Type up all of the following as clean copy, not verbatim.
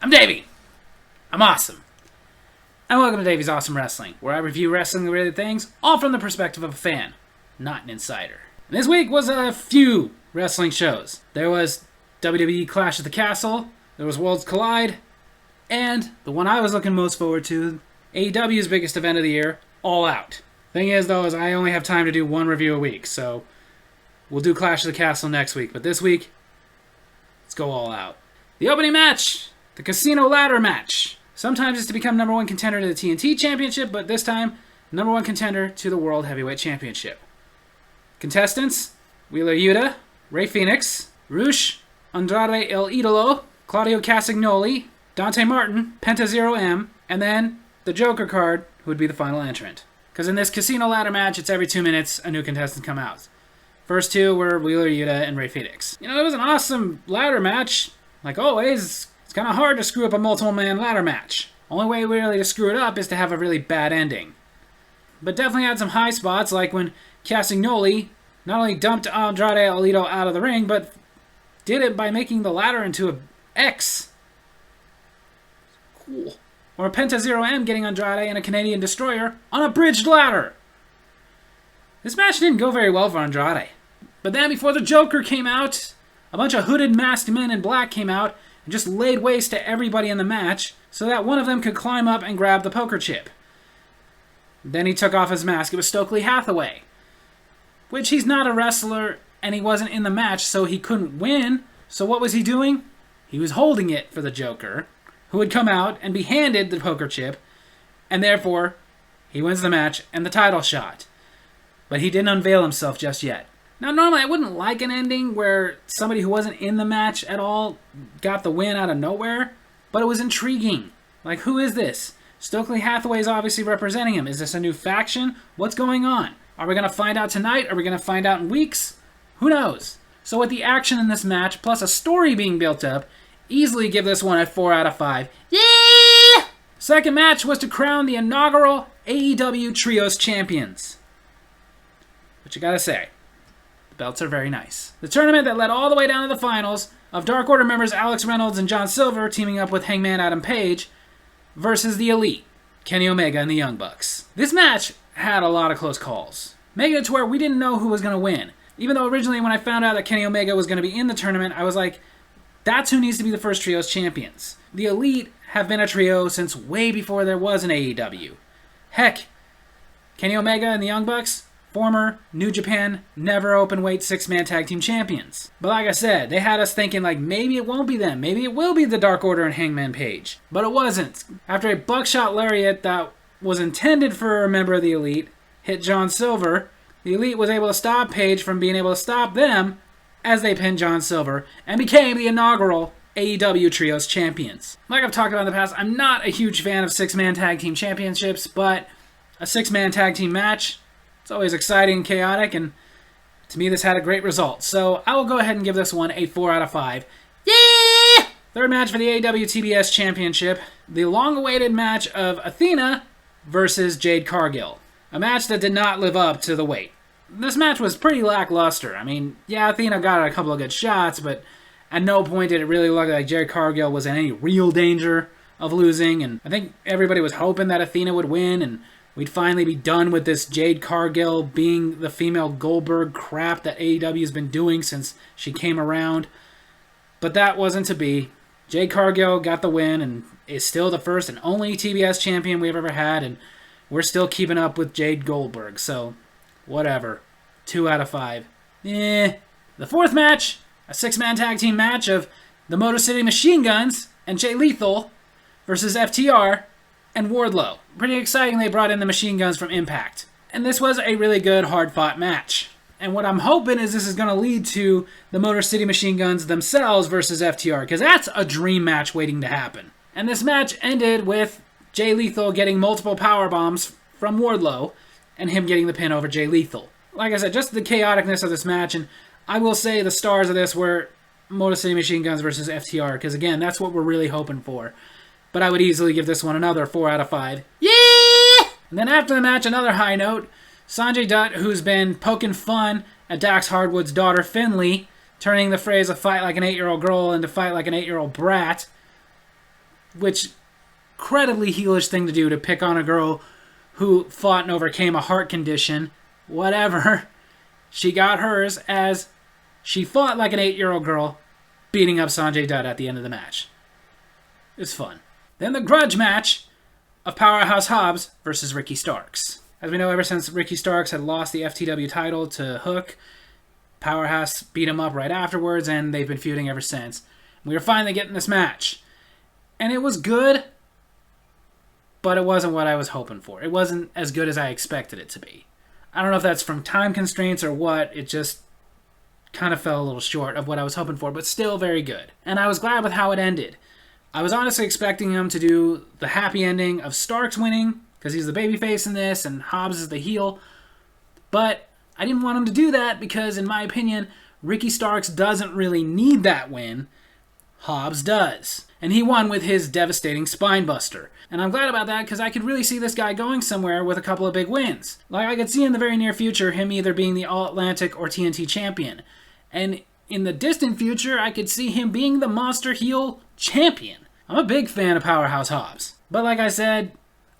I'm Davy. I'm awesome. And welcome to Davy's Awesome Wrestling, where I review wrestling-related things, all from the perspective of a fan, not an insider. And this week was a few wrestling shows. There was WWE Clash at the Castle, there was Worlds Collide, and the one I was looking most forward to, AEW's biggest event of the year, All Out. Thing is, though, is I only have time to do one review a week, so we'll do Clash of the Castle next week. But this week, let's go all out. The opening match, the Casino Ladder match. Sometimes it's to become number one contender to the TNT Championship, but this time, number one contender to the World Heavyweight Championship. Contestants, Wheeler Yuta, Rey Fenix, Rush, Andrade El Idolo, Claudio Castagnoli, Dante Martin, Penta Zero M, and then the Joker card, who would be the final entrant. Because in this Casino Ladder match, it's every 2 minutes a new contestant come out. First two were Wheeler Yuta and Rey Fenix. You know, it was an awesome ladder match. Like always, it's kind of hard to screw up a multiple-man ladder match. Only way really to screw it up is to have a really bad ending. But definitely had some high spots, like when Castagnoli not only dumped Andrade El Idolo out of the ring, but did it by making the ladder into an X. Cool. Or Penta Zero M getting Andrade and a Canadian Destroyer on a bridged ladder. This match didn't go very well for Andrade. But then before the Joker came out, a bunch of hooded masked men in black came out and just laid waste to everybody in the match so that one of them could climb up and grab the poker chip. Then he took off his mask. It was Stokely Hathaway. Which he's not a wrestler and he wasn't in the match, so he couldn't win. So what was he doing? He was holding it for the Joker, who would come out and be handed the poker chip, and therefore he wins the match and the title shot. But he didn't unveil himself just yet. Now, normally I wouldn't like an ending where somebody who wasn't in the match at all got the win out of nowhere, but it was intriguing. Like, who is this? Stokely Hathaway is obviously representing him. Is this a new faction? What's going on? Are we going to find out tonight? Are we going to find out in weeks? Who knows? So with the action in this match, plus a story being built up, easily give this one a 4 out of 5. Yeah! Second match was to crown the inaugural AEW Trios Champions. But you gotta say, the belts are very nice. The tournament that led all the way down to the finals of Dark Order members Alex Reynolds and John Silver teaming up with Hangman Adam Page versus the Elite, Kenny Omega and the Young Bucks. This match had a lot of close calls, making it to where we didn't know who was going to win. Even though originally when I found out that Kenny Omega was going to be in the tournament, I was like, that's who needs to be the first Trios champions. The Elite have been a trio since way before there was an AEW. Heck, Kenny Omega and the Young Bucks, former New Japan Never Openweight 6-man tag team champions. But like I said, they had us thinking like maybe it won't be them. Maybe it will be the Dark Order and Hangman Page. But it wasn't. After a buckshot lariat that was intended for a member of the Elite hit John Silver, the Elite was able to stop Page from being able to stop them as they pinned John Silver and became the inaugural AEW Trios champions. Like I've talked about in the past, I'm not a huge fan of 6-man tag team championships, but a 6-man tag team match, it's always exciting and chaotic, and to me this had a great result. So I will go ahead and give this one a 4 out of 5. Yeah! Third match for the AEW TBS Championship, the long-awaited match of Athena versus Jade Cargill. A match that did not live up to the wait. This match was pretty lackluster. I mean, yeah, Athena got a couple of good shots, but at no point did it really look like Jade Cargill was in any real danger of losing, and I think everybody was hoping that Athena would win, and we'd finally be done with this Jade Cargill being the female Goldberg crap that AEW has been doing since she came around. But that wasn't to be. Jade Cargill got the win, and is still the first and only TBS champion we've ever had, and we're still keeping up with Jade Goldberg, so whatever. 2 out of 5. The fourth match, a 6-man tag team match of the Motor City Machine Guns and Jay Lethal versus FTR and Wardlow. Pretty exciting they brought in the Machine Guns from Impact. And this was a really good, hard-fought match. And what I'm hoping is this is going to lead to the Motor City Machine Guns themselves versus FTR, because that's a dream match waiting to happen. And this match ended with Jay Lethal getting multiple power bombs from Wardlow and him getting the pin over Jay Lethal. Like I said, just the chaoticness of this match, and I will say the stars of this were Motor City Machine Guns versus FTR, because again, that's what we're really hoping for. But I would easily give this one another 4 out of 5. Yeah! And then after the match, another high note. Sanjay Dutt, who's been poking fun at Dax Hardwood's daughter Finley, turning the phrase "a fight like an 8-year-old girl" into "fight like an 8-year-old brat," which incredibly heelish thing to do, to pick on a girl who fought and overcame a heart condition. Whatever. She got hers as she fought like an 8-year-old girl, beating up Sanjay Dutt at the end of the match. It was fun. Then the grudge match of Powerhouse Hobbs versus Ricky Starks. As we know, ever since Ricky Starks had lost the FTW title to Hook, Powerhouse beat him up right afterwards, and they've been feuding ever since. We were finally getting this match. And it was good, but it wasn't what I was hoping for. It wasn't as good as I expected it to be. I don't know if that's from time constraints or what. It just kind of fell a little short of what I was hoping for, but still very good. And I was glad with how it ended. I was honestly expecting him to do the happy ending of Starks winning, because he's the babyface in this, and Hobbs is the heel. But I didn't want him to do that because, in my opinion, Ricky Starks doesn't really need that win. Hobbs does. And he won with his devastating spine buster. And I'm glad about that because I could really see this guy going somewhere with a couple of big wins. Like, I could see in the very near future him either being the All-Atlantic or TNT champion. And in the distant future, I could see him being the Monster Heel champion. I'm a big fan of Powerhouse Hobbs. But like I said,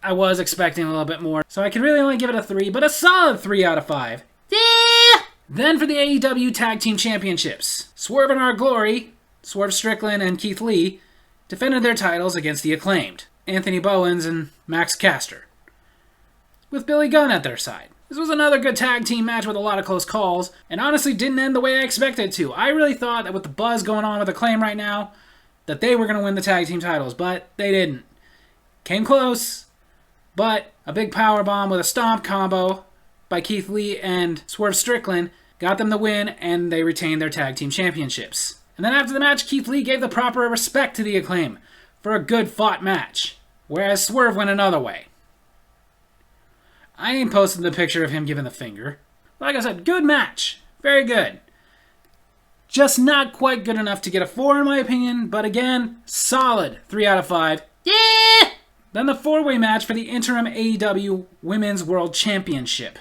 I was expecting a little bit more. So I could really only give it a 3, but a solid 3 out of 5. Yeah! Then for the AEW Tag Team Championships. Swerve in Our Glory, Swerve Strickland and Keith Lee, defended their titles against the Acclaimed, Anthony Bowens and Max Caster, with Billy Gunn at their side. This was another good tag team match with a lot of close calls, and honestly didn't end the way I expected it to. I really thought that with the buzz going on with Acclaim right now, that they were going to win the tag team titles, but they didn't. Came close, but a big powerbomb with a stomp combo by Keith Lee and Swerve Strickland got them the win, and they retained their tag team championships. And then after the match, Keith Lee gave the proper respect to the Acclaim for a good fought match, whereas Swerve went another way. I ain't posting the picture of him giving the finger. Like I said, good match. Very good. Just not quite good enough to get a 4 in my opinion, but again, solid 3 out of 5. Yeah! Then the 4-way match for the interim AEW Women's World Championship.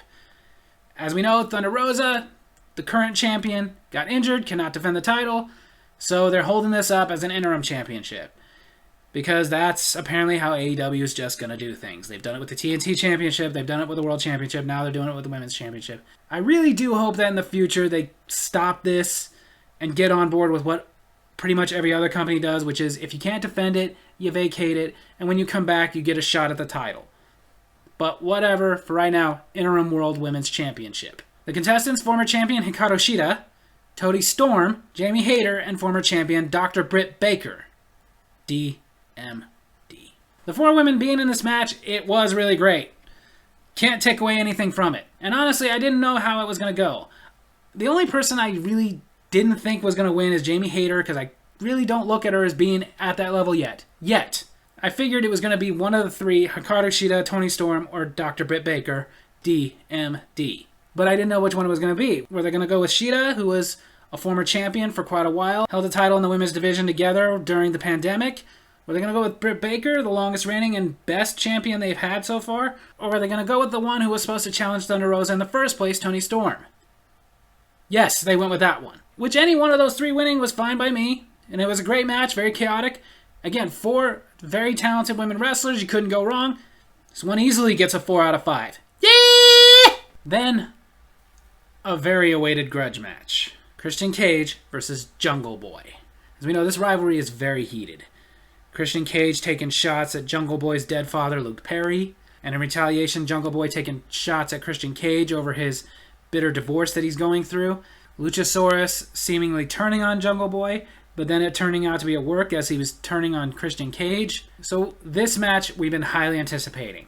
As we know, Thunder Rosa, the current champion, got injured, cannot defend the title, so they're holding this up as an interim championship. Because that's apparently how AEW is just going to do things. They've done it with the TNT Championship, they've done it with the World Championship, now they're doing it with the Women's Championship. I really do hope that in the future they stop this and get on board with what pretty much every other company does, which is if you can't defend it, you vacate it, and when you come back, you get a shot at the title. But whatever, for right now, Interim World Women's Championship. The contestants, former champion Hikaru Shida, Toni Storm, Jamie Hayter, and former champion Dr. Britt Baker. DMD. The 4 women being in this match, it was really great. Can't take away anything from it. And honestly, I didn't know how it was going to go. The only person I really didn't think was going to win is Jamie Hayter, because I really don't look at her as being at that level yet. I figured it was going to be one of the 3, Hikaru Shida, Toni Storm, or Dr. Britt Baker, DMD. But I didn't know which one it was going to be. Were they going to go with Shida, who was a former champion for quite a while, held the title in the women's division together during the pandemic? Were they going to go with Britt Baker, the longest reigning and best champion they've had so far? Or were they going to go with the one who was supposed to challenge Thunder Rosa in the first place, Toni Storm? Yes, they went with that one. Which any one of those 3 winning was fine by me. And it was a great match, very chaotic. Again, 4 very talented women wrestlers, you couldn't go wrong. This one easily gets a 4 out of 5. Yeah! Then, a very awaited grudge match. Christian Cage versus Jungle Boy. As we know, this rivalry is very heated. Christian Cage taking shots at Jungle Boy's dead father, Luke Perry. And in retaliation, Jungle Boy taking shots at Christian Cage over his bitter divorce that he's going through. Luchasaurus seemingly turning on Jungle Boy, but then it turning out to be a work as he was turning on Christian Cage. So this match we've been highly anticipating.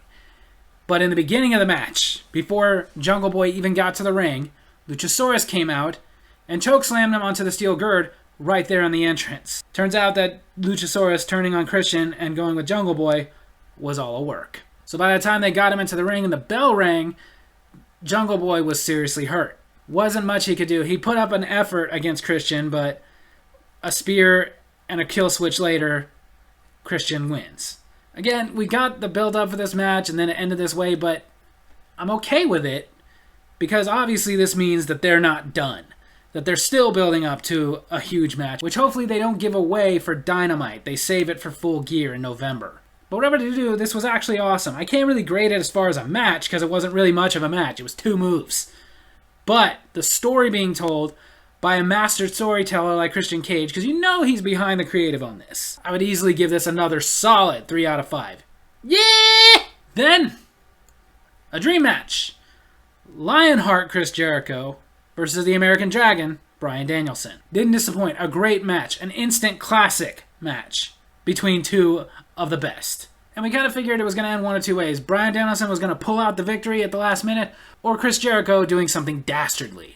But in the beginning of the match, before Jungle Boy even got to the ring, Luchasaurus came out and chokeslammed him onto the steel gird right there on the entrance. Turns out that Luchasaurus turning on Christian and going with Jungle Boy was all a work. So by the time they got him into the ring and the bell rang, Jungle Boy was seriously hurt. Wasn't much he could do. He put up an effort against Christian, but a spear and a kill switch later, Christian wins. Again, we got the build up for this match and then it ended this way, but I'm okay with it because obviously this means that they're not done. that they're still building up to a huge match, which hopefully they don't give away for Dynamite. They save it for Full Gear in November. But whatever to do, this was actually awesome. I can't really grade it as far as a match because it wasn't really much of a match. It was 2 moves. But the story being told by a master storyteller like Christian Cage, because you know he's behind the creative on this, I would easily give this another solid 3 out of 5. Yeah! Then, a dream match. Lionheart Chris Jericho versus the American Dragon, Bryan Danielson. Didn't disappoint. A great match. An instant classic match between 2 of the best. And we kind of figured it was going to end one of 2 ways. Bryan Danielson was going to pull out the victory at the last minute, or Chris Jericho doing something dastardly.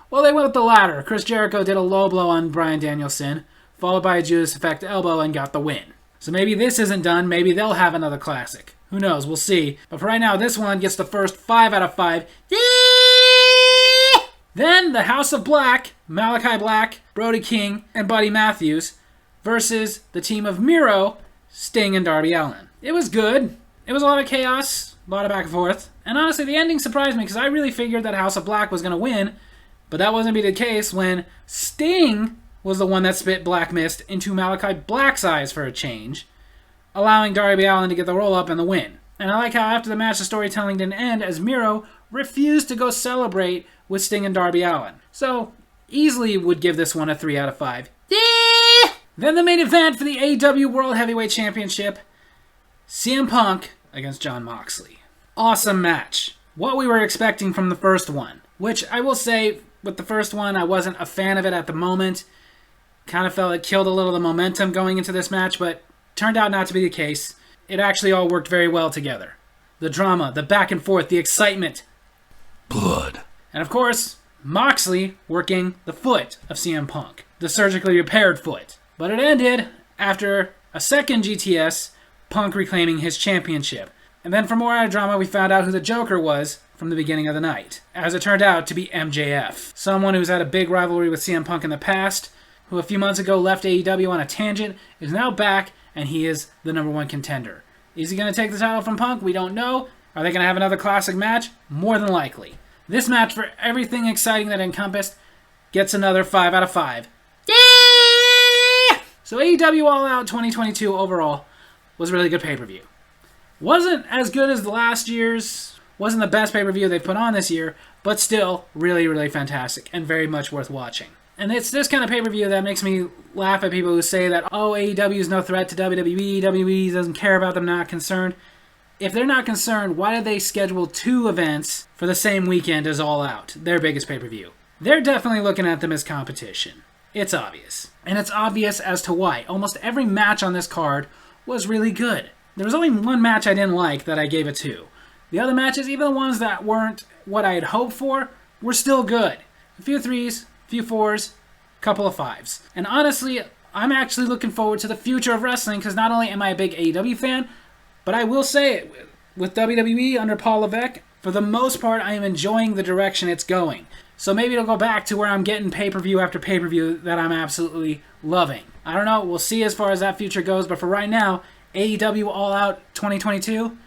Well, they went with the latter. Chris Jericho did a low blow on Bryan Danielson, followed by a Judas Effect elbow, and got the win. So maybe this isn't done. Maybe they'll have another classic. Who knows? We'll see. But for right now, this one gets the first 5 out of 5. Then the House of Black, Malachi Black, Brody King, and Buddy Matthews versus the team of Miro, Sting, and Darby Allin. It was good. It was a lot of chaos, a lot of back and forth. And honestly, the ending surprised me because I really figured that House of Black was going to win, but that wasn't be the case when Sting was the one that spit Black Mist into Malachi Black's eyes for a change, allowing Darby Allin to get the roll-up and the win. And I like how after the match, the storytelling didn't end as Miro refused to go celebrate with Sting and Darby Allin. So, easily would give this one a 3 out of 5. Yeah! Then the main event for the AEW World Heavyweight Championship, CM Punk against Jon Moxley. Awesome match. What we were expecting from the first one, which I will say, with the first one, I wasn't a fan of it at the moment. Kind of felt it killed a little of the momentum going into this match, but turned out not to be the case. It actually all worked very well together. The drama, the back and forth, the excitement. Blood. And of course, Moxley working the foot of CM Punk. The surgically repaired foot. But it ended after a second GTS, Punk reclaiming his championship. And then for more out of drama, we found out who the Joker was from the beginning of the night. As it turned out to be MJF. Someone who's had a big rivalry with CM Punk in the past, who a few months ago left AEW on a tangent, is now back, and he is the #1 contender. Is he going to take the title from Punk? We don't know. Are they going to have another classic match? More than likely. This match, for everything exciting that it encompassed, gets another 5 out of 5. Yeah! So AEW All Out 2022 overall was a really good pay-per-view. Wasn't as good as the last year's, wasn't the best pay-per-view they've put on this year, but still really, really fantastic and very much worth watching. And it's this kind of pay-per-view that makes me laugh at people who say that, oh, AEW is no threat to WWE, WWE doesn't care about them, not concerned. If they're not concerned, why did they schedule 2 events for the same weekend as All Out, their biggest pay-per-view? They're definitely looking at them as competition. It's obvious. And it's obvious as to why. Almost every match on this card was really good. There was only one match I didn't like that I gave a 2. The other matches, even the ones that weren't what I had hoped for, were still good. A few 3s, a few 4s, a couple of 5s. And honestly, I'm actually looking forward to the future of wrestling because not only am I a big AEW fan, but I will say it, with WWE under Paul Levesque, for the most part, I am enjoying the direction it's going. So maybe it'll go back to where I'm getting pay-per-view after pay-per-view that I'm absolutely loving. I don't know. We'll see as far as that future goes. But for right now, AEW All Out 2022,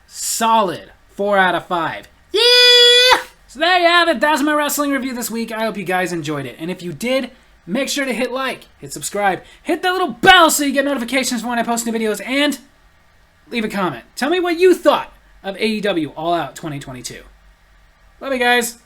solid 4 out of 5. Yeah! So there you have it. That's my wrestling review this week. I hope you guys enjoyed it. And if you did, make sure to hit like, hit subscribe, hit that little bell so you get notifications for when I post new videos, and leave a comment. Tell me what you thought of AEW All Out 2022. Love you guys.